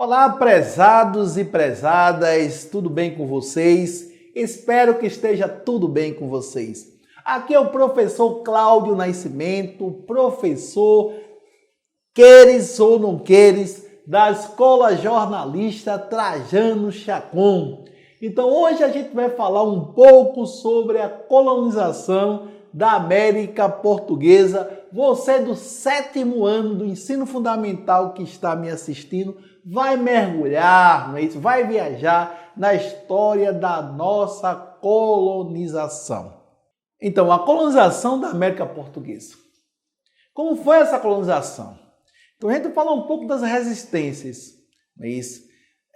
Olá, prezados e prezadas, tudo bem com vocês? Espero que esteja tudo bem com vocês. Aqui é o professor Cláudio Nascimento, professor queres ou não queres, da Escola Jornalista Trajano Chacon. Então hoje a gente vai falar um pouco sobre a colonização da América Portuguesa. Você do 7º ano do ensino fundamental que está me assistindo vai mergulhar, não é isso? Vai viajar na história da nossa colonização. Então, a colonização da América Portuguesa. Como foi essa colonização? Então, a gente vai falar um pouco das resistências, não é isso?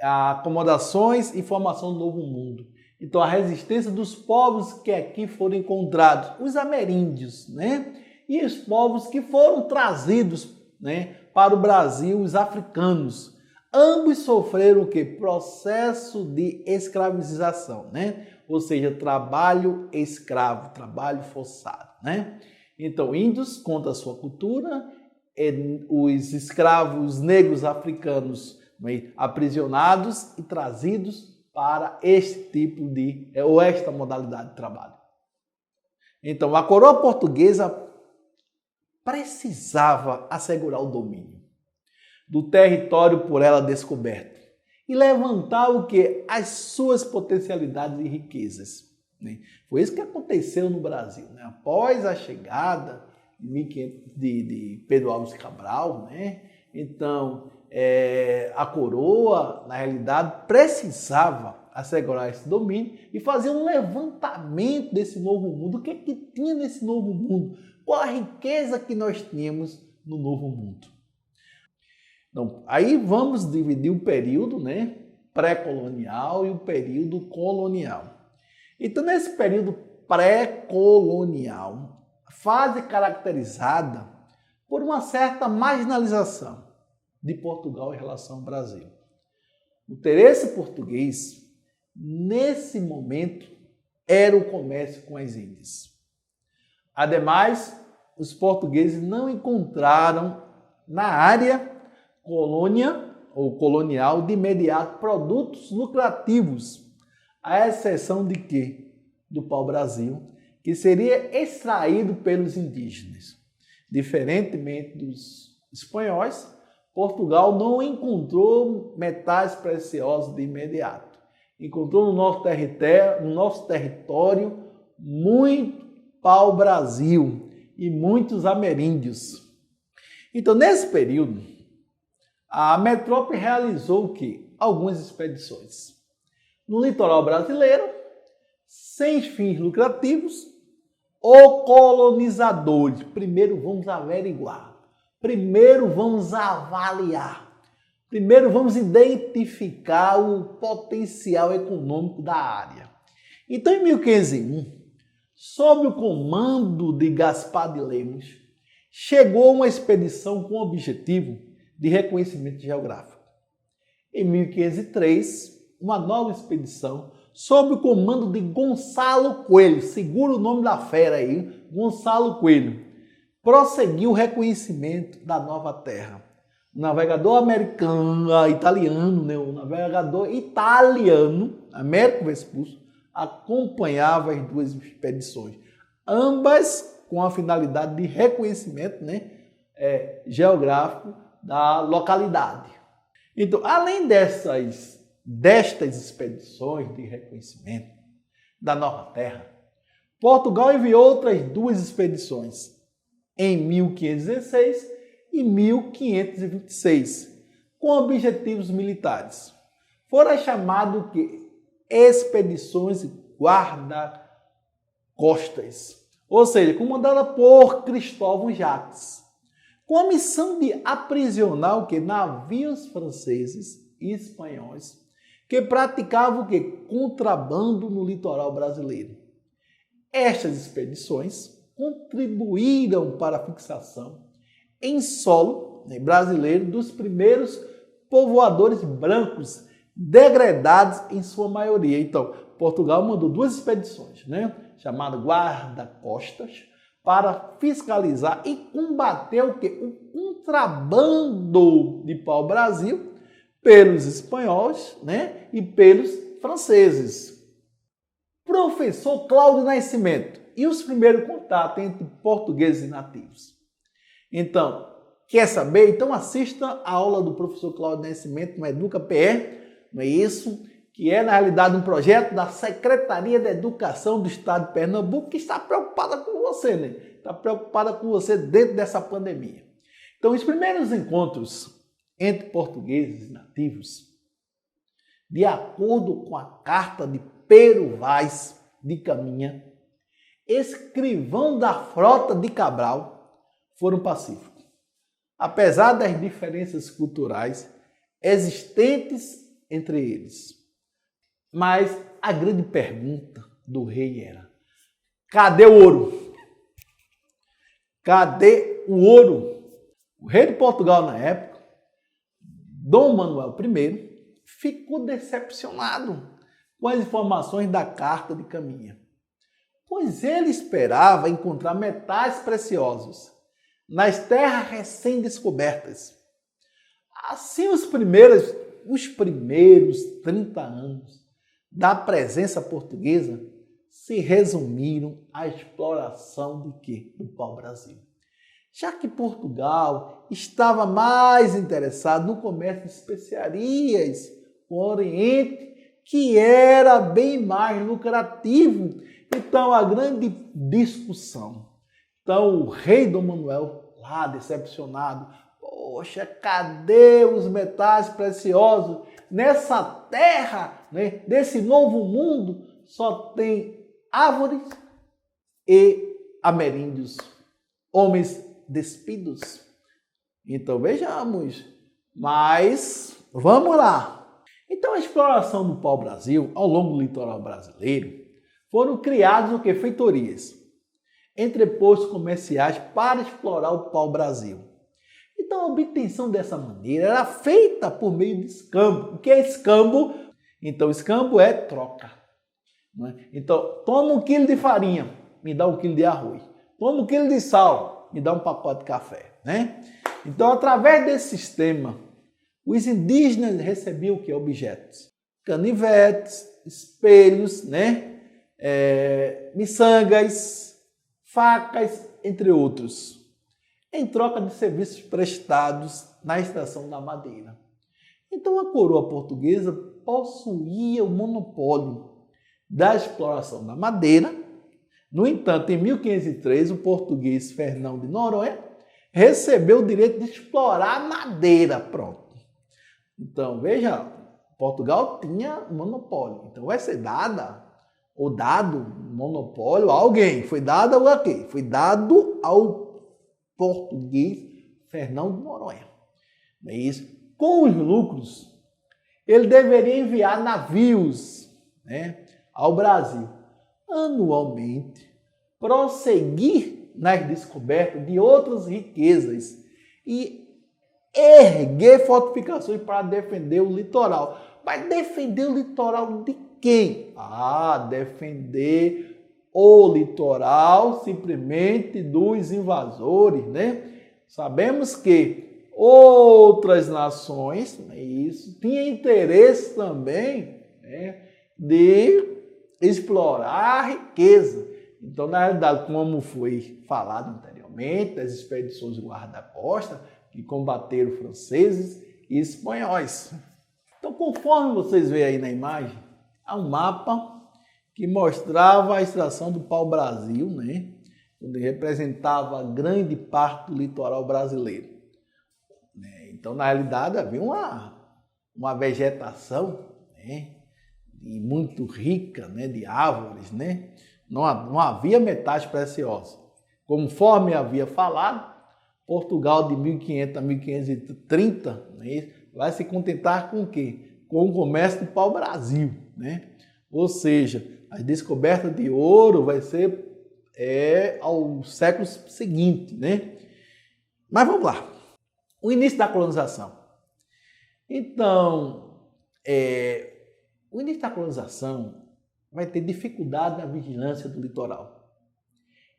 Acomodações e formação do Novo Mundo. Então, a resistência dos povos que aqui foram encontrados, os ameríndios, né? E os povos que foram trazidos, né, para o Brasil, os africanos. Ambos sofreram o quê? Processo de escravização, né? Ou seja, trabalho escravo, trabalho forçado, né? Então, índios contra a sua cultura, os escravos negros africanos, né, aprisionados e trazidos para este tipo de, ou esta modalidade de trabalho. Então, a coroa portuguesa precisava assegurar o domínio do território por ela descoberto e levantar o que? As suas potencialidades e riquezas. Né? Foi isso que aconteceu no Brasil. Né? Após a chegada de Pedro Álvares Cabral, né? Então a coroa, na realidade, precisava assegurar esse domínio e fazer um levantamento desse novo mundo. O que é que tinha nesse novo mundo? Qual a riqueza que nós tínhamos no novo mundo? Então, aí vamos dividir o período, né, pré-colonial e o período colonial. Então, nesse período pré-colonial, fase caracterizada por uma certa marginalização de Portugal em relação ao Brasil. O interesse português, nesse momento, era o comércio com as Índias. Ademais, os portugueses não encontraram na área colônia ou colonial de imediato produtos lucrativos, à exceção de quê? Do pau-brasil, que seria extraído pelos indígenas. Diferentemente dos espanhóis, Portugal não encontrou metais preciosos de imediato. Encontrou no nosso território muito pau-brasil e muitos ameríndios. Então, nesse período, a metrópole realizou o quê? Algumas expedições no litoral brasileiro, sem fins lucrativos, ou colonizadores. Primeiro vamos averiguar, primeiro vamos avaliar, primeiro vamos identificar o potencial econômico da área. Então, em 1501, sob o comando de Gaspar de Lemos, chegou uma expedição com o objetivo de reconhecimento geográfico. Em 1503, uma nova expedição, sob o comando de Gonçalo Coelho, segura o nome da fera aí, Gonçalo Coelho, prosseguiu o reconhecimento da nova terra. O navegador italiano, Américo Vespucci, acompanhava as duas expedições, ambas com a finalidade de reconhecimento, né, geográfico da localidade. Então, além destas expedições de reconhecimento da nova terra, Portugal enviou outras duas expedições em 1516 e 1526, com objetivos militares. Foram chamadas de expedições guarda-costas, ou seja, comandada por Cristóvão Jacques, com a missão de aprisionar o quê? Navios franceses e espanhóis que praticavam o quê? Contrabando no litoral brasileiro. Estas expedições contribuíram para a fixação em solo brasileiro dos primeiros povoadores brancos, degradados em sua maioria. Então, Portugal mandou duas expedições, né, chamadas guarda-costas, para fiscalizar e combater o quê? O contrabando de pau-brasil pelos espanhóis, né, e pelos franceses. Professor Cláudio Nascimento e os primeiros contatos entre portugueses e nativos. Então, quer saber? Então assista a aula do professor Cláudio Nascimento no Educa PE, não é isso? Que é, na realidade, um projeto da Secretaria de Educação do Estado de Pernambuco que está preocupada com você, né? Está preocupada com você dentro dessa pandemia. Então, os primeiros encontros entre portugueses e nativos, de acordo com a carta de Pero Vaz de Caminha, escrivão da frota de Cabral, foram pacíficos. Apesar das diferenças culturais existentes entre eles. Mas a grande pergunta do rei era: cadê o ouro? Cadê o ouro? O rei de Portugal na época, Dom Manuel I, ficou decepcionado com as informações da carta de Caminha, pois ele esperava encontrar metais preciosos nas terras recém-descobertas. Assim, os primeiros 30 anos da presença portuguesa se resumiram à exploração de quê? Do pau-brasil. Já que Portugal estava mais interessado no comércio de especiarias com o Oriente, que era bem mais lucrativo. Então, a grande discussão. Então, o rei Dom Manuel, lá decepcionado, poxa, cadê os metais preciosos? Nessa terra, né, desse novo mundo, só tem árvores e ameríndios, homens despidos. Então, vejamos. Mas, vamos lá. Então, a exploração do pau-brasil ao longo do litoral brasileiro foram criadas o que? Feitorias, entrepostos comerciais para explorar o pau-brasil. Então, a obtenção dessa maneira era feita por meio de escambo. O que é escambo? Então, escambo é troca. Não é? Então, toma 1 quilo de farinha, me dá 1 quilo de arroz. Toma 1 quilo de sal, me dá um pacote de café. Né? Então, através desse sistema, os indígenas recebiam o que? Objetos. Canivetes, espelhos, né? Miçangas, facas, entre outros, em troca de serviços prestados na extração da madeira. Então, a coroa portuguesa possuía o monopólio da exploração da madeira. No entanto, em 1503, o português Fernão de Noronha recebeu o direito de explorar a madeira. Pronto. Então, veja, Portugal tinha monopólio. Então, vai ser dado monopólio a alguém. Foi dado a quê? Foi dado ao português Fernão de Noronha. Não é isso? Com os lucros, ele deveria enviar navios, né, ao Brasil. Anualmente, prosseguir nas descobertas de outras riquezas e erguer fortificações para defender o litoral. Mas defender o litoral de quem? Defender o litoral simplesmente dos invasores, né? Sabemos que outras nações, isso, tinham interesse também, né, de explorar a riqueza. Então, na realidade, como foi falado anteriormente, as expedições de guarda-costa que combateram franceses e espanhóis. Então, conforme vocês veem aí na imagem, há um mapa que mostrava a extração do pau-brasil, né, onde representava grande parte do litoral brasileiro. Então, na realidade, havia uma vegetação, né, muito rica, né, de árvores, né? Não havia metais preciosos. Conforme havia falado, Portugal de 1500 a 1530, né, vai se contentar com o quê? Com o comércio do pau-brasil, né? Ou seja, a descoberta de ouro vai ser ao século seguinte, né? Mas vamos lá. O início da colonização. Então, o início da colonização vai ter dificuldade na vigilância do litoral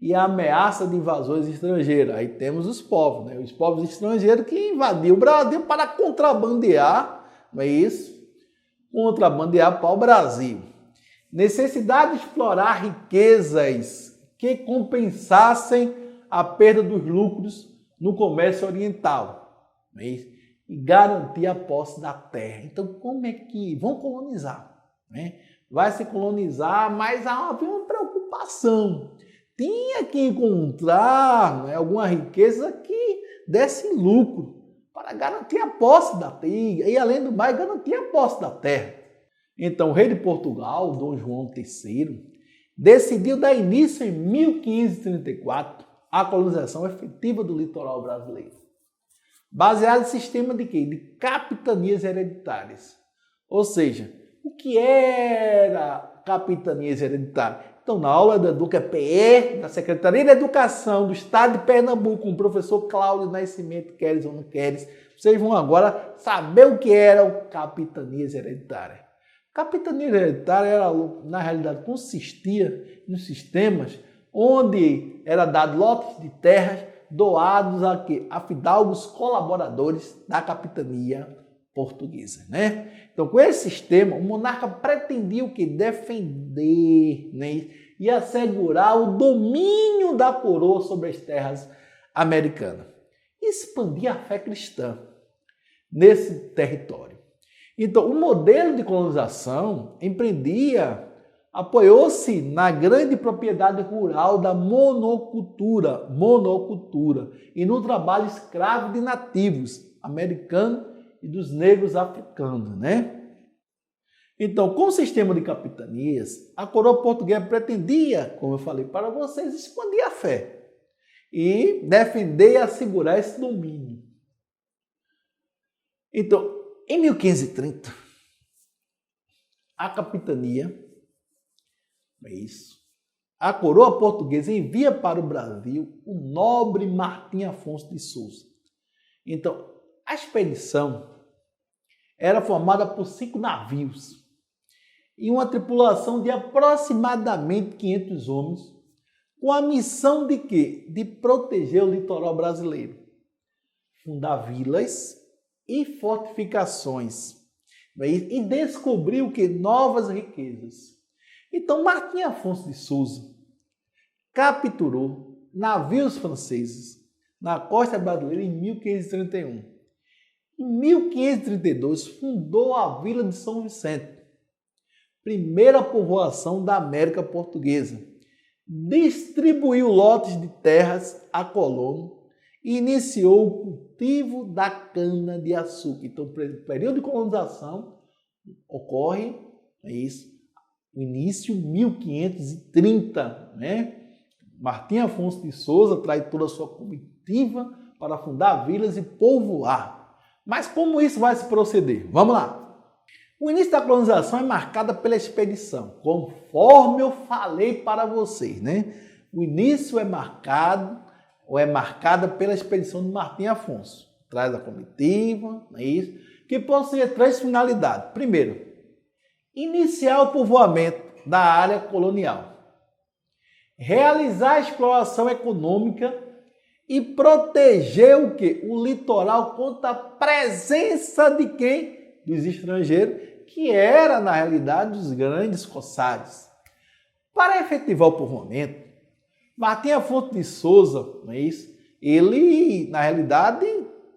e a ameaça de invasores estrangeiros. Aí temos os povos, né? Os povos estrangeiros que invadiam o Brasil para contrabandear, não é isso? Contrabandear para o Brasil. Necessidade de explorar riquezas que compensassem a perda dos lucros no comércio oriental, não é isso? E garantir a posse da terra. Então, como é que vão colonizar? Né? Vai se colonizar, mas havia uma preocupação. Tinha que encontrar, né, alguma riqueza que desse lucro para garantir a posse da terra e, além do mais, garantir a posse da terra. Então, o rei de Portugal, Dom João III, decidiu dar início em 1534 à colonização efetiva do litoral brasileiro, baseado em sistema de quê? De capitanias hereditárias. Ou seja, o que era capitanias hereditárias? Então, na aula do PE, da Secretaria de Educação do Estado de Pernambuco, com o professor Cláudio Nascimento, queres ou não queres, vocês vão agora saber o que eram capitanias hereditárias. Capitania hereditária, era, na realidade, consistia nos sistemas onde era dado lotes de terras doados a fidalgos colaboradores da capitania portuguesa, né? Então, com esse sistema, o monarca pretendia o que? Defender, né? E assegurar o domínio da coroa sobre as terras americanas. Expandir a fé cristã nesse território. Então, o modelo de colonização apoiou-se na grande propriedade rural da monocultura e no trabalho escravo de nativos americanos e dos negros africanos, né? Então, com o sistema de capitanias, a coroa portuguesa pretendia, como eu falei para vocês, expandir a fé e defender e assegurar esse domínio. Então, em 1530, a capitania, a coroa portuguesa envia para o Brasil o nobre Martim Afonso de Souza. Então, a expedição era formada por 5 navios e uma tripulação de aproximadamente 500 homens, com a missão de quê? De proteger o litoral brasileiro, fundar vilas e fortificações, e descobrir o que? Novas riquezas. Então, Martim Afonso de Souza capturou navios franceses na costa brasileira em 1531. Em 1532, fundou a Vila de São Vicente, primeira povoação da América Portuguesa. Distribuiu lotes de terras a colonos e iniciou o cultivo da cana-de-açúcar. Então, o período de colonização ocorre, o início 1530, né? Martim Afonso de Souza traz toda a sua comitiva para fundar vilas e povoar. Mas como isso vai se proceder? Vamos lá. O início da colonização é marcada pela expedição, conforme eu falei para vocês, né? O início é marcada pela expedição de Martim Afonso. Traz a comitiva, que possui 3 finalidades. Primeiro, iniciar o povoamento da área colonial. Realizar a exploração econômica e proteger o quê? O litoral contra a presença de quem? Dos estrangeiros, que era, na realidade, os grandes corsários. Para efetivar o povoamento, Martim Afonso de Souza, ele, na realidade,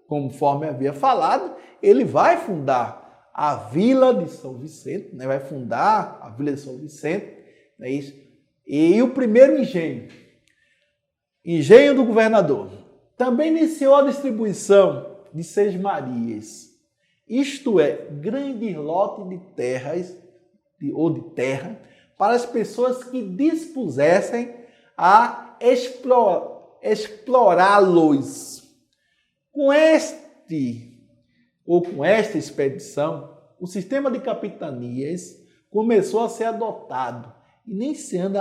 conforme havia falado, ele vai fundar a Vila de São Vicente, vai fundar a Vila de São Vicente, e o primeiro engenho do governador. Também iniciou a distribuição de sesmarias, isto é, grande lote de terras ou de terra para as pessoas que dispusessem a explorá-los. Com esta expedição, o sistema de capitanias começou a ser adotado, iniciando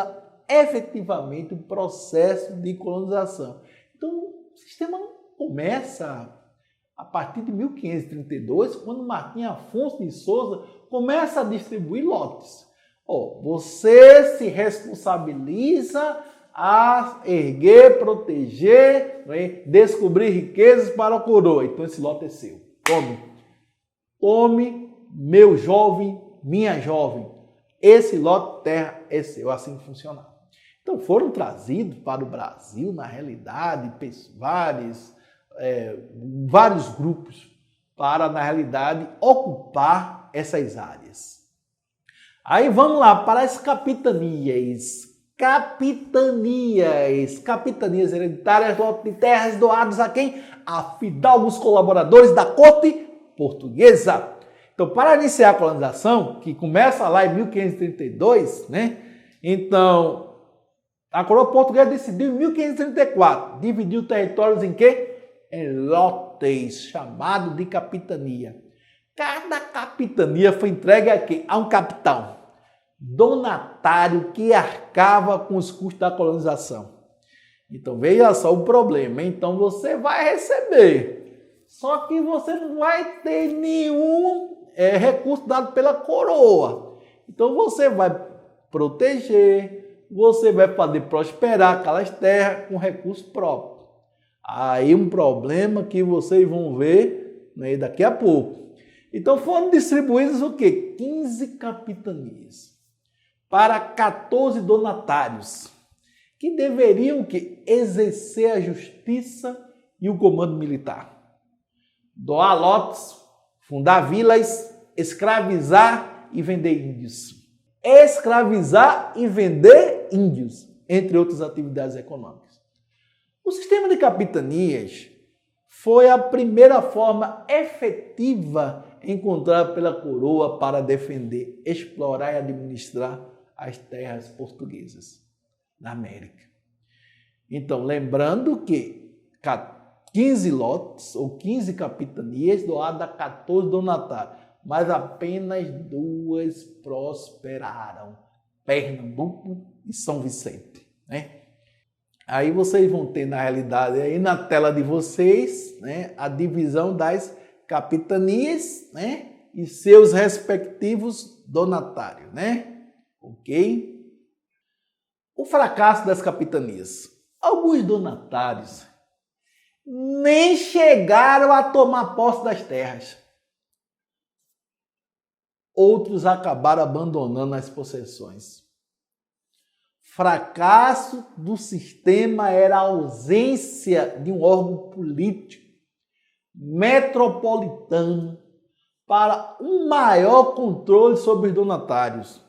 efetivamente o processo de colonização. Então, o sistema começa a partir de 1532, quando Martim Afonso de Souza começa a distribuir lotes. Você se responsabiliza a erguer, proteger, descobrir riquezas para a coroa. Então esse lote é seu. Tome meu jovem, minha jovem, esse lote de terra é seu, assim funcionava. Então foram trazidos para o Brasil, na realidade, vários grupos para, na realidade, ocupar essas áreas. Aí vamos lá para as capitanias. Capitanias hereditárias, lote de terras doados a quem? A fidalgos colaboradores da corte portuguesa. Então, para iniciar a colonização, que começa lá em 1532, né? Então, a coroa portuguesa decidiu em 1534, dividiu territórios em quê? Em lotes, chamado de capitania. Cada capitania foi entregue a quem? A um capitão donatário que arcava com os custos da colonização. Então, veja só o problema. Então, você vai receber, só que você não vai ter nenhum recurso dado pela coroa. Então, você vai proteger, você vai fazer prosperar aquelas terras com recurso próprio. Aí, um problema que vocês vão ver, né, daqui a pouco. Então, foram distribuídas o quê? 15 capitanias para 14 donatários, que deveriam exercer a justiça e o comando militar. Doar lotes, fundar vilas, escravizar e vender índios. Escravizar e vender índios, entre outras atividades econômicas. O sistema de capitanias foi a primeira forma efetiva encontrada pela coroa para defender, explorar e administrar as terras portuguesas na América. Então, lembrando que 15 lotes ou 15 capitanias doadas a 14 donatários, mas apenas 2 prosperaram, Pernambuco e São Vicente, né? Aí vocês vão ter, na realidade, aí na tela de vocês, né, a divisão das capitanias, né, e seus respectivos donatários, né? Ok? O fracasso das capitanias. Alguns donatários nem chegaram a tomar posse das terras. Outros acabaram abandonando as possessões. Fracasso do sistema era a ausência de um órgão político metropolitano para um maior controle sobre os donatários.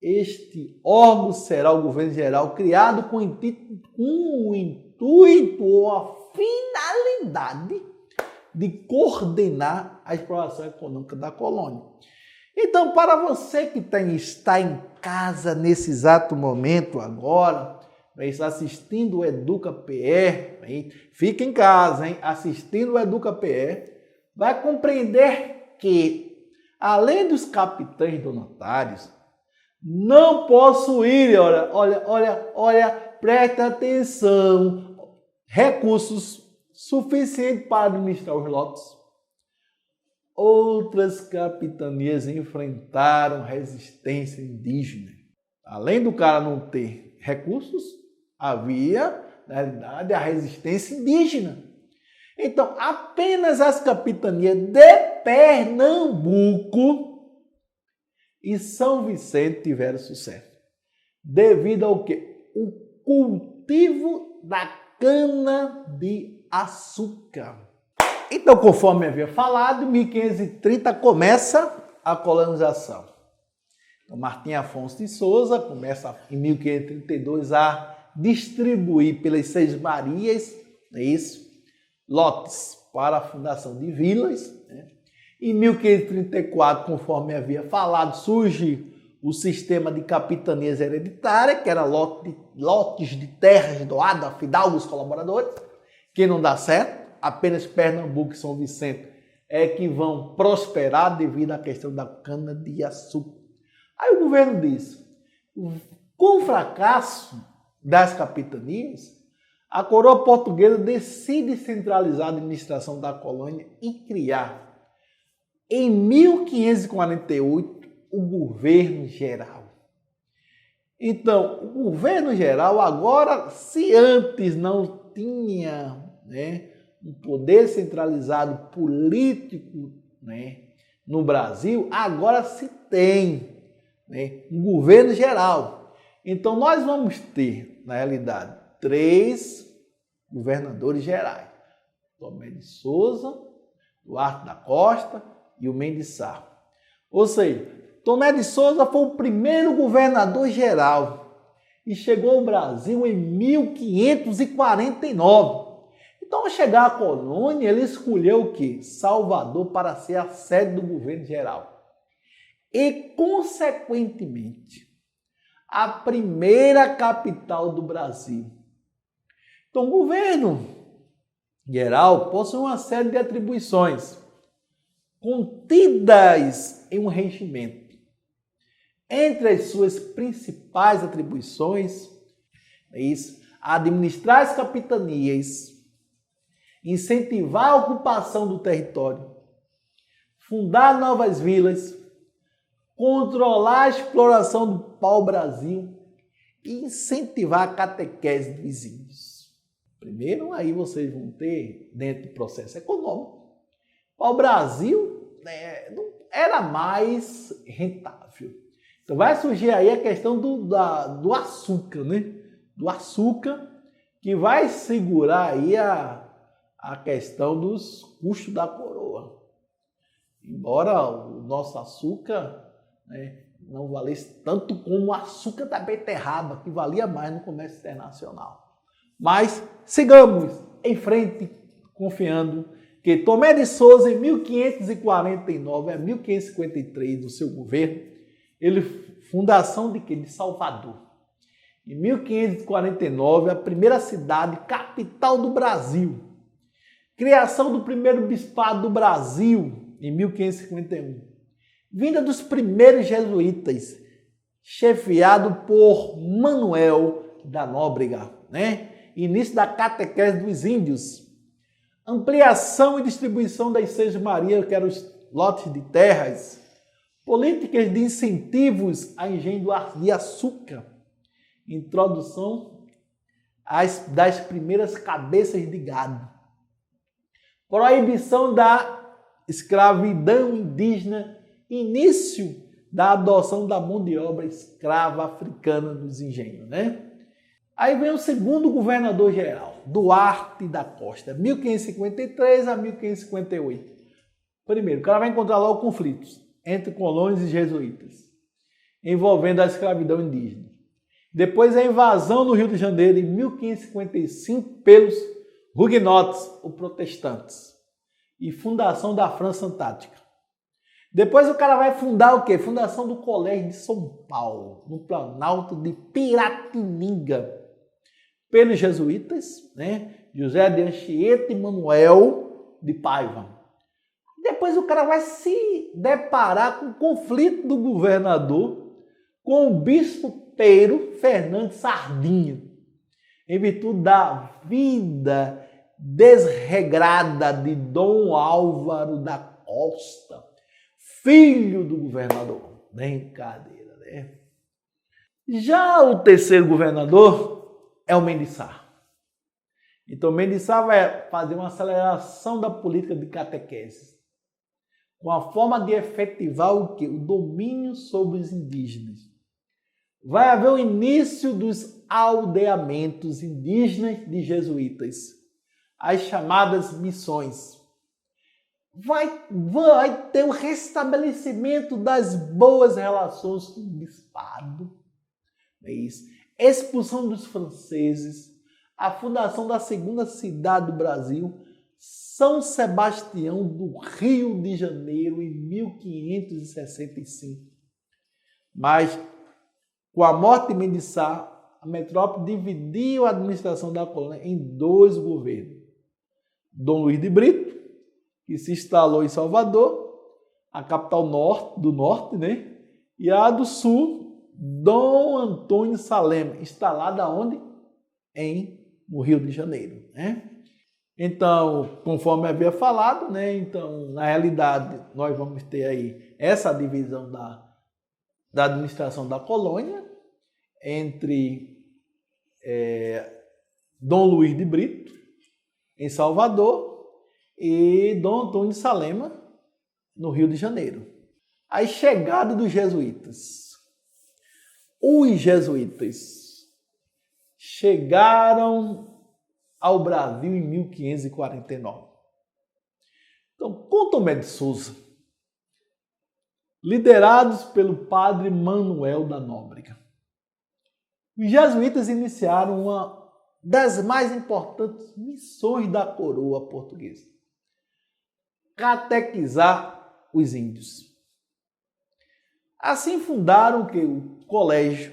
Este órgão será o governo geral, criado com o intuito ou a finalidade de coordenar a exploração econômica da colônia. Então, para você que está em casa nesse exato momento agora, está assistindo o Educa PR, fica em casa, hein? Assistindo o Educa PR, vai compreender que, além dos capitães donatários, não possuírem, olha, presta atenção, recursos suficientes para administrar os lotes. Outras capitanias enfrentaram resistência indígena. Além do cara não ter recursos, havia, na realidade, a resistência indígena. Então, apenas as capitanias de Pernambuco e São Vicente tiveram sucesso. Devido ao quê? O cultivo da cana-de-açúcar. Então, conforme havia falado, em 1530 começa a colonização. Então, Martim Afonso de Souza começa em 1532 a distribuir pelas Seis Marias, é isso, lotes para a fundação de vilas, né? Em 1534, conforme havia falado, surge o sistema de capitanias hereditárias, que era lotes de terras doadas a fidalgos colaboradores, que não dá certo. Apenas Pernambuco e São Vicente é que vão prosperar devido à questão da cana-de-açúcar. Aí o governo diz, com o fracasso das capitanias, a coroa portuguesa decide centralizar a administração da colônia e criar, em 1548, o governo geral. Então, o governo geral agora, se antes não tinha, né, um poder centralizado político, né, no Brasil, agora se tem, né, um governo geral. Então nós vamos ter, na realidade, 3 governadores gerais. Tomé de Souza, Duarte da Costa e o Mendes Sá. Ou seja, Tomé de Souza foi o primeiro governador geral e chegou ao Brasil em 1549. Então, ao chegar à colônia, ele escolheu o quê? Salvador para ser a sede do governo geral. E, consequentemente, a primeira capital do Brasil. Então, o governo geral possui uma série de atribuições contidas em um regimento. Entre as suas principais atribuições, é isso, administrar as capitanias, incentivar a ocupação do território, fundar novas vilas, controlar a exploração do pau-brasil e incentivar a catequese dos índios. Primeiro, aí vocês vão ter, dentro do processo econômico, o pau-brasil, né, não era mais rentável. Então vai surgir aí a questão do açúcar, né? Do açúcar, que vai segurar aí a questão dos custos da coroa. Embora o nosso açúcar, né, não valesse tanto como o açúcar da beterraba, que valia mais no comércio internacional. Mas sigamos em frente, confiando que Tomé de Souza, em 1549 a 1553, do seu governo, ele fundação de quê? De Salvador. Em 1549, a primeira cidade, capital do Brasil. Criação do primeiro bispado do Brasil, em 1551. Vinda dos primeiros jesuítas, chefiado por Manuel da Nóbrega, né? Início da catequese dos índios. Ampliação e distribuição das Seis Marias, que eram os lotes de terras. Políticas de incentivos a engenho de açúcar. Introdução das primeiras cabeças de gado. Proibição da escravidão indígena. Início da adoção da mão de obra escrava africana nos engenhos, né? Aí vem o segundo governador geral, Duarte da Costa, 1553 a 1558. Primeiro, o cara vai encontrar logo conflitos entre colônias e jesuítas, envolvendo a escravidão indígena. Depois a invasão no Rio de Janeiro, em 1555, pelos huguenotes, ou protestantes, e fundação da França Antártica. Depois o cara vai fundar o quê? Fundação do Colégio de São Paulo, no Planalto de Piratininga, pelos jesuítas, né? José de Anchieta e Manuel de Paiva. Depois o cara vai se deparar com o conflito do governador com o bispo Pero Fernandes Sardinha, em virtude da vida desregrada de Dom Álvaro da Costa, filho do governador. Brincadeira, né? Já o terceiro governador é o Mendes Sá. Então, o Mendes Sá vai fazer uma aceleração da política de catequese, com a forma de efetivar o quê? O domínio sobre os indígenas. Vai haver o início dos aldeamentos indígenas de jesuítas, as chamadas missões. Vai ter o restabelecimento das boas relações com o bispado. É isso. Expulsão dos franceses, a fundação da segunda cidade do Brasil, São Sebastião do Rio de Janeiro, em 1565. Mas, com a morte de Mendes Sá, a metrópole dividiu a administração da colônia em 2 governos. Dom Luiz de Brito, que se instalou em Salvador, a capital do norte, né? E a do sul, Dom Antônio Salema, instalada onde? No Rio de Janeiro, né? Então, conforme havia falado, né? Então, na realidade, nós vamos ter aí essa divisão da administração da colônia entre Dom Luiz de Brito, em Salvador, e Dom Antônio Salema, no Rio de Janeiro. A chegada dos jesuítas. Os jesuítas chegaram ao Brasil em 1549. Então, com Tomé de Souza, liderados pelo padre Manuel da Nóbrega, os jesuítas iniciaram uma das mais importantes missões da coroa portuguesa: catequizar os índios. Assim fundaram o colégio,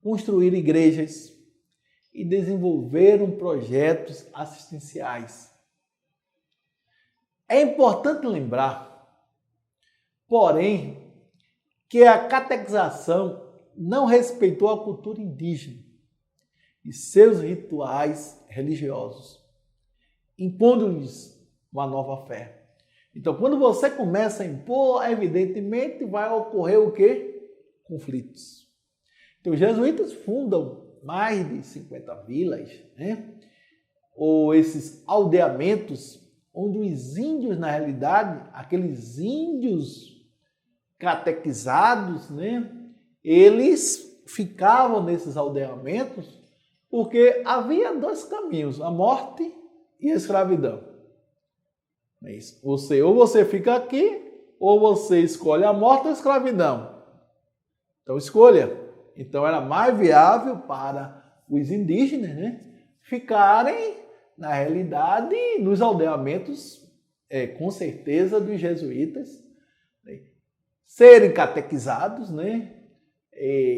construíram igrejas e desenvolveram projetos assistenciais. É importante lembrar, porém, que a catequização não respeitou a cultura indígena e seus rituais religiosos, impondo-lhes uma nova fé. Então, quando você começa a impor, evidentemente vai ocorrer o quê? Conflitos. Então, os jesuítas fundam mais de 50 vilas, né? Ou esses aldeamentos, onde os índios, na realidade, aqueles índios catequizados, né? Eles ficavam nesses aldeamentos porque havia dois caminhos: a morte e a escravidão. Ou você fica aqui, ou você escolhe a morte ou a escravidão. Então escolha. Então era mais viável para os indígenas, né, ficarem, na realidade, nos aldeamentos, com certeza, dos jesuítas, né, serem catequizados, né,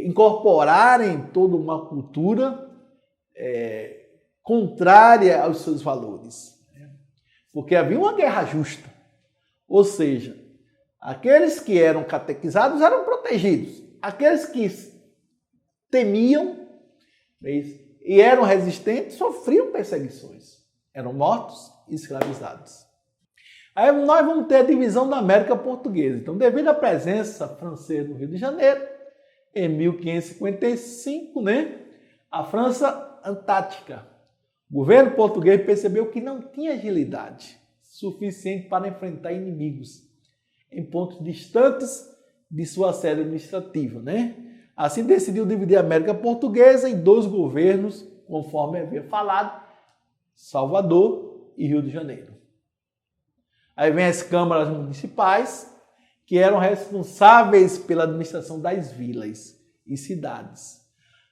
incorporarem toda uma cultura contrária aos seus valores. Porque havia uma guerra justa. Ou seja, aqueles que eram catequizados eram protegidos. Aqueles que temiam e eram resistentes sofriam perseguições. Eram mortos e escravizados. Aí nós vamos ter a divisão da América Portuguesa. Então, devido à presença francesa no Rio de Janeiro, em 1555, né, a França Antártica, o governo português percebeu que não tinha agilidade suficiente para enfrentar inimigos em pontos distantes de sua sede administrativa, né? Assim decidiu dividir a América Portuguesa em dois governos, conforme havia falado, Salvador e Rio de Janeiro. Aí vem as câmaras municipais, que eram responsáveis pela administração das vilas e cidades.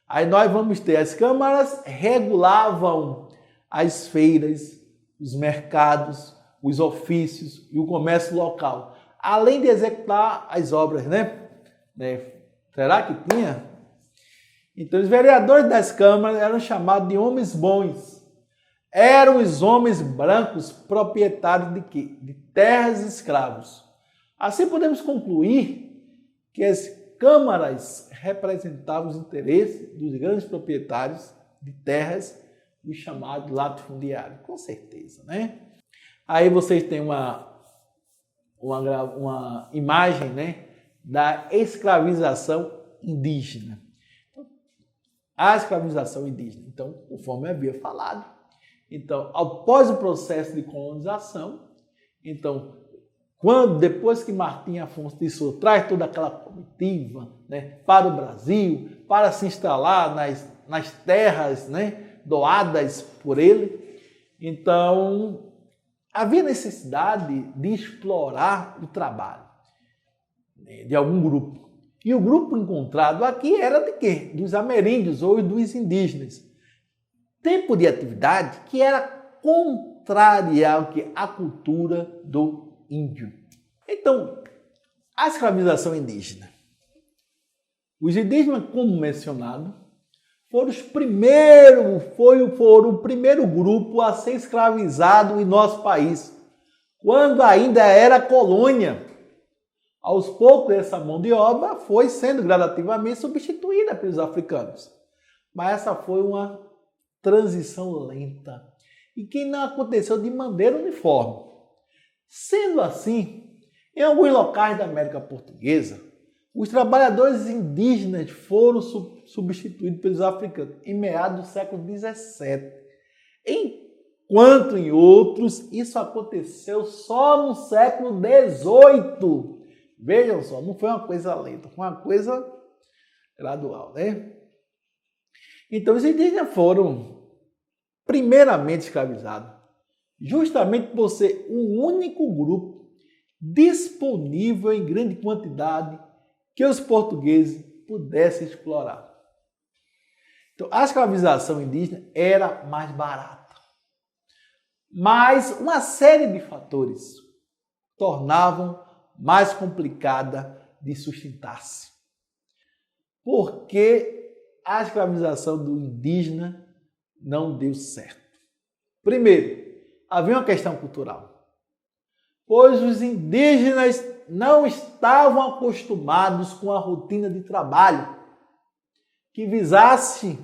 Aí nós vamos ter as câmaras regulavam as feiras, os mercados, os ofícios e o comércio local, além de executar as obras, né? Será que tinha? Então os vereadores das câmaras eram chamados de homens bons. Eram os homens brancos proprietários de quê? De terras e escravos. Assim podemos concluir que as câmaras representavam os interesses dos grandes proprietários de terras, os chamados latifundiários, com certeza, né? Aí vocês têm uma imagem, né, da escravização indígena. A escravização indígena, então, conforme havia falado, então, após o processo de colonização, então, depois que Martim Afonso de Souza traz toda aquela comitiva, né, para o Brasil, para se instalar nas terras, né, doadas por ele, então havia necessidade de explorar o trabalho, né, de algum grupo. E o grupo encontrado aqui era de quê? Dos ameríndios ou dos indígenas. Tempo de atividade que era contrária ao que a cultura do índio. Então, a escravização indígena. Os indígenas, como mencionado, foram o primeiro grupo a ser escravizado em nosso país, quando ainda era colônia. Aos poucos, essa mão de obra foi sendo gradativamente substituída pelos africanos. Mas essa foi uma transição lenta e que não aconteceu de maneira uniforme. Sendo assim, em alguns locais da América Portuguesa, os trabalhadores indígenas foram substituídos pelos africanos em meados do século XVII, quanto em outros, isso aconteceu só no século XVIII. Vejam só, não foi uma coisa lenta, foi uma coisa gradual, né? Então, os indígenas foram primeiramente escravizados, justamente por ser o único grupo disponível em grande quantidade que os portugueses pudessem explorar. Então, a escravização indígena era mais barata. Mas uma série de fatores tornavam mais complicada de sustentar-se. Porque a escravização do indígena não deu certo. Primeiro, havia uma questão cultural, pois os indígenas não estavam acostumados com a rotina de trabalho que visasse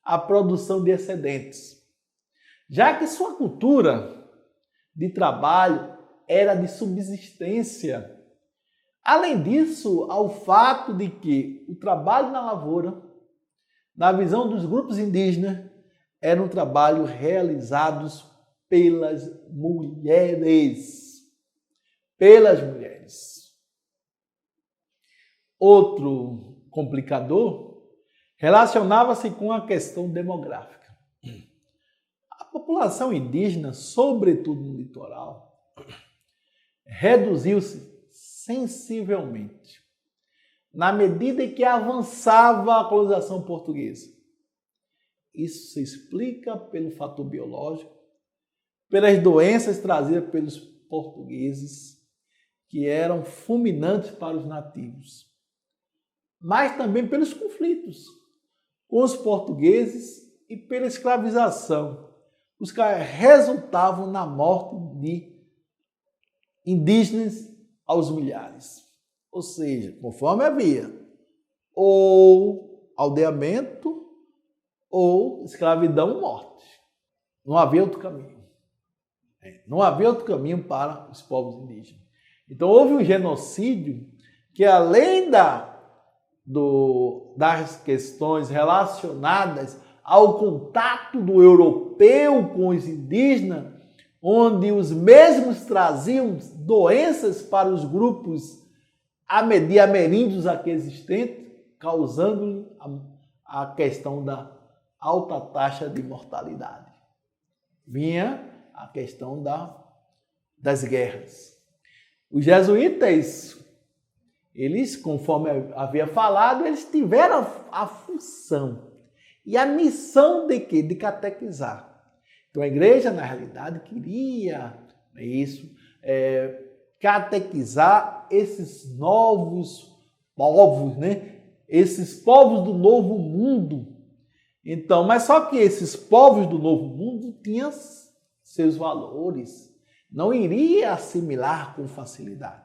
a produção de excedentes, já que sua cultura de trabalho era de subsistência. Além disso, ao fato de que o trabalho na lavoura, na visão dos grupos indígenas, era um trabalho realizado pelas mulheres. Outro complicador relacionava-se com a questão demográfica. A população indígena, sobretudo no litoral, reduziu-se sensivelmente na medida em que avançava a colonização portuguesa. Isso se explica pelo fator biológico, pelas doenças trazidas pelos portugueses, que eram fulminantes para os nativos, mas também pelos conflitos com os portugueses e pela escravização, os que resultavam na morte de indígenas aos milhares. Ou seja, conforme havia ou aldeamento ou escravidão ou morte. Não havia outro caminho. Não havia outro caminho para os povos indígenas. Então houve um genocídio que, além das questões relacionadas ao contato do europeu com os indígenas, onde os mesmos traziam doenças para os grupos ameríndios aqui existentes, causando a questão da alta taxa de mortalidade. Vinha a questão das guerras. Os jesuítas, eles, conforme havia falado, eles tiveram a função e a missão de quê? De catequizar. Então a igreja, na realidade, queria catequizar esses novos povos, né? Esses povos do novo mundo. Então, mas só que esses povos do novo mundo tinham seus valores, não iria assimilar com facilidade.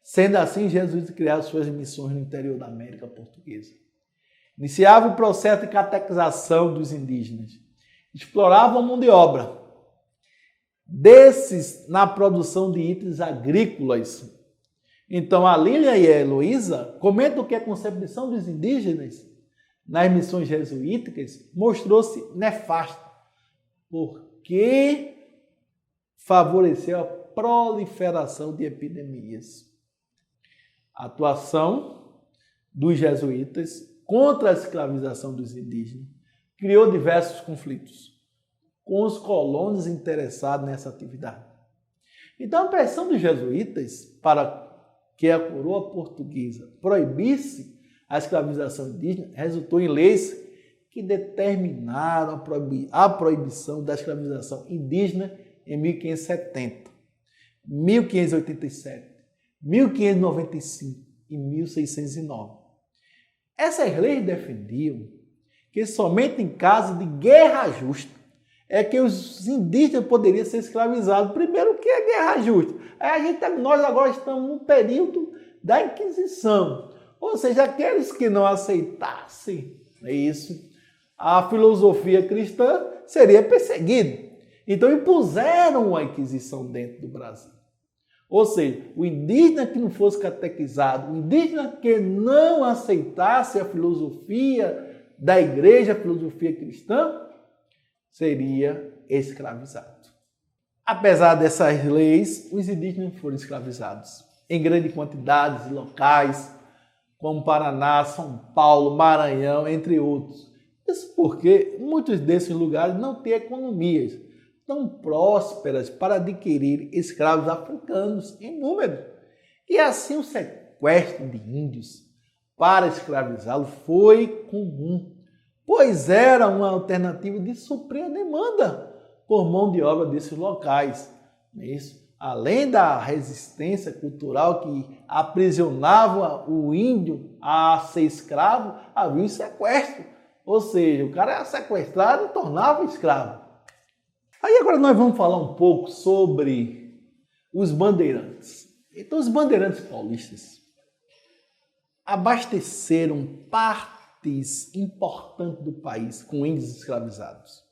Sendo assim, Jesus criou suas missões no interior da América Portuguesa. Iniciava o processo de catequização dos indígenas. Exploravam a mão de obra desses na produção de itens agrícolas. Então, a Lília e a Heloísa comentam que a concepção dos indígenas nas missões jesuíticas mostrou-se nefasta, porque favoreceu a proliferação de epidemias. A atuação dos jesuítas contra a escravização dos indígenas criou diversos conflitos com os colonos interessados nessa atividade. Então, a pressão dos jesuítas para que a coroa portuguesa proibisse a escravização indígena resultou em leis que determinaram a proibição da escravização indígena em 1570, 1587, 1595 e 1609. Essas leis defendiam que somente em caso de guerra justa é que os indígenas poderiam ser escravizados. Primeiro, o que é guerra justa? Nós agora estamos no período da Inquisição. Ou seja, aqueles que não aceitassem a filosofia cristã seria perseguido. Então impuseram a Inquisição dentro do Brasil. Ou seja, o indígena que não fosse catequizado, o indígena que não aceitasse a filosofia da igreja, a filosofia cristã, seria escravizado. Apesar dessas leis, os indígenas foram escravizados em grandes quantidades em locais como Paraná, São Paulo, Maranhão, entre outros. Isso porque muitos desses lugares não têm economias tão prósperas para adquirir escravos africanos em número. E assim o sequestro de índios para escravizá-los foi comum, pois era uma alternativa de suprir a demanda por mão de obra desses locais. Isso, além da resistência cultural que aprisionava o índio a ser escravo, havia o sequestro. Ou seja, o cara era sequestrado e tornava escravo. Aí agora nós vamos falar um pouco sobre os bandeirantes. Então, os bandeirantes paulistas abasteceram partes importantes do país com índios escravizados.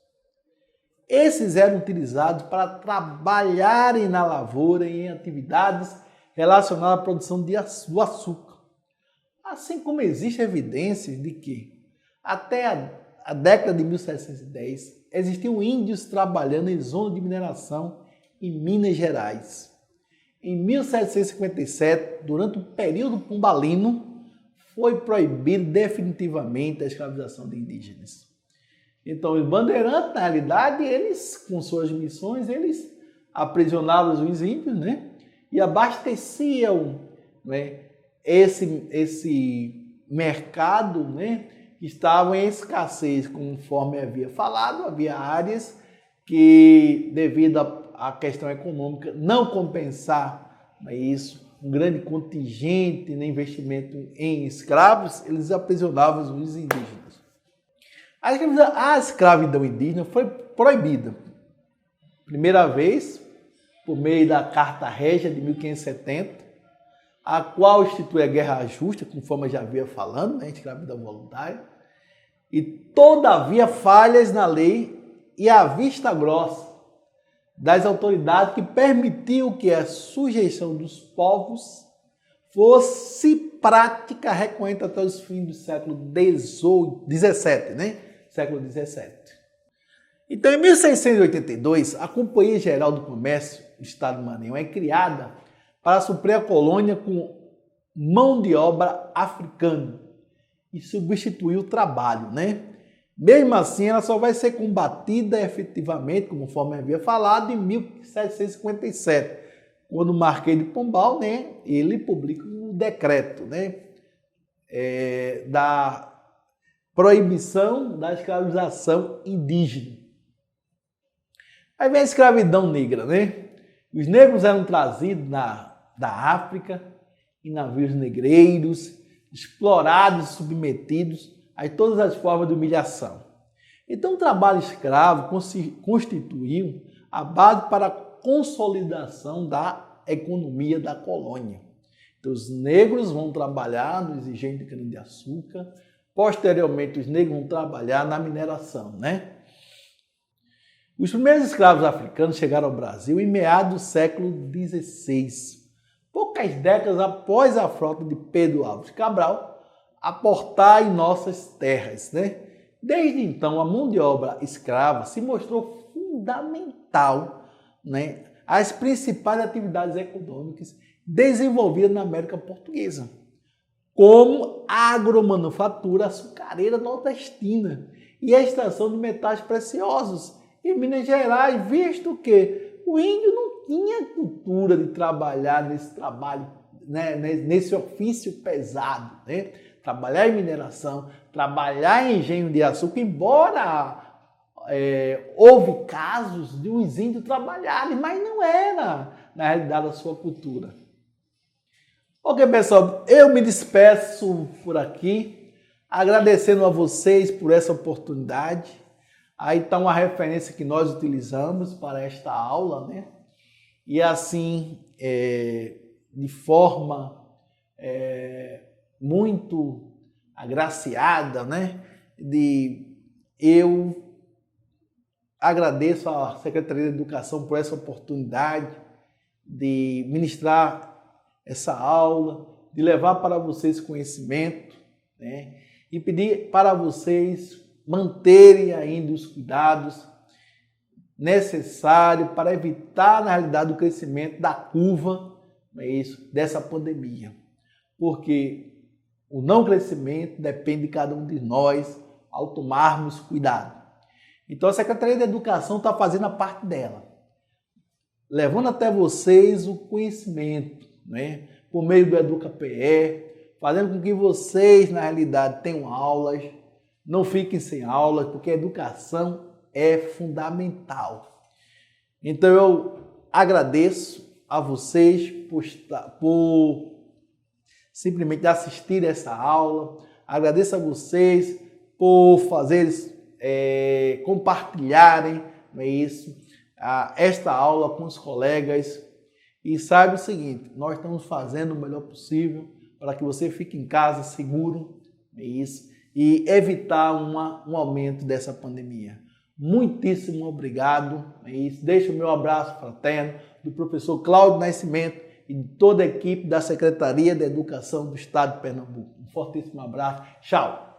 Esses eram utilizados para trabalharem na lavoura e em atividades relacionadas à produção do açúcar. Assim como existem evidências de que, até a década de 1710, existiam índios trabalhando em zona de mineração em Minas Gerais. Em 1757, durante o período pombalino, foi proibido definitivamente a escravização de indígenas. Então, os bandeirantes, na realidade, eles, com suas missões, eles aprisionavam os índios, né? E abasteciam, né, esse mercado, né, que estava em escassez, conforme havia falado. Havia áreas que, devido à questão econômica, não compensar isso, um grande contingente de investimento em escravos, eles aprisionavam os indígenas. A escravidão indígena foi proibida, primeira vez, por meio da Carta Régia de 1570, a qual institui a guerra justa, conforme eu já havia falando, né, escravidão voluntária, e todavia falhas na lei e a vista grossa das autoridades que permitiu que a sujeição dos povos fosse prática recorrente até os fins do século XVII, né? Século XVII. Então, em 1682, a Companhia Geral do Comércio do Estado do Maranhão é criada para suprir a colônia com mão de obra africana e substituir o trabalho, né? Mesmo assim, ela só vai ser combatida efetivamente, conforme havia falado, em 1757, quando o Marquês de Pombal, né, ele publica o decreto, né, da proibição da escravização indígena. Aí vem a escravidão negra, né? Os negros eram trazidos da África em navios negreiros, explorados e submetidos a todas as formas de humilhação. Então, o trabalho escravo constituiu a base para a consolidação da economia da colônia. Então, os negros vão trabalhar no exigente de cana-de-açúcar, posteriormente os negros vão trabalhar na mineração, né? Os primeiros escravos africanos chegaram ao Brasil em meados do século XVI, poucas décadas após a frota de Pedro Álvares Cabral aportar em nossas terras, né? Desde então, a mão de obra escrava se mostrou fundamental, né, às principais atividades econômicas desenvolvidas na América Portuguesa, como a agromanufatura açucareira nordestina e a extração de metais preciosos em Minas Gerais, visto que o índio não tinha cultura de trabalhar nesse trabalho, né, nesse ofício pesado, né? Trabalhar em mineração, trabalhar em engenho de açúcar, embora houve casos de os índios trabalharem, mas não era, na realidade, a sua cultura. Ok, pessoal, eu me despeço por aqui, agradecendo a vocês por essa oportunidade. Aí está uma referência que nós utilizamos para esta aula, né? E assim, de forma muito agraciada, né? Eu agradeço à Secretaria de Educação por essa oportunidade de ministrar essa aula, de levar para vocês conhecimento, né? E pedir para vocês manterem ainda os cuidados necessário para evitar, na realidade, o crescimento da curva, não é isso, dessa pandemia. Porque o não crescimento depende de cada um de nós ao tomarmos cuidado. Então a Secretaria da Educação está fazendo a parte dela, levando até vocês o conhecimento, né? Por meio do EducaPE, fazendo com que vocês, na realidade, tenham aulas, não fiquem sem aulas, porque a educação é fundamental. Então eu agradeço a vocês por simplesmente assistir essa aula, agradeço a vocês por compartilharem, não é isso, esta aula com os colegas. E saiba o seguinte, nós estamos fazendo o melhor possível para que você fique em casa seguro, é isso, e evitar um aumento dessa pandemia. Muitíssimo obrigado, é isso. Deixo o meu abraço fraterno do professor Cláudio Nascimento e de toda a equipe da Secretaria da Educação do Estado de Pernambuco. Um fortíssimo abraço. Tchau!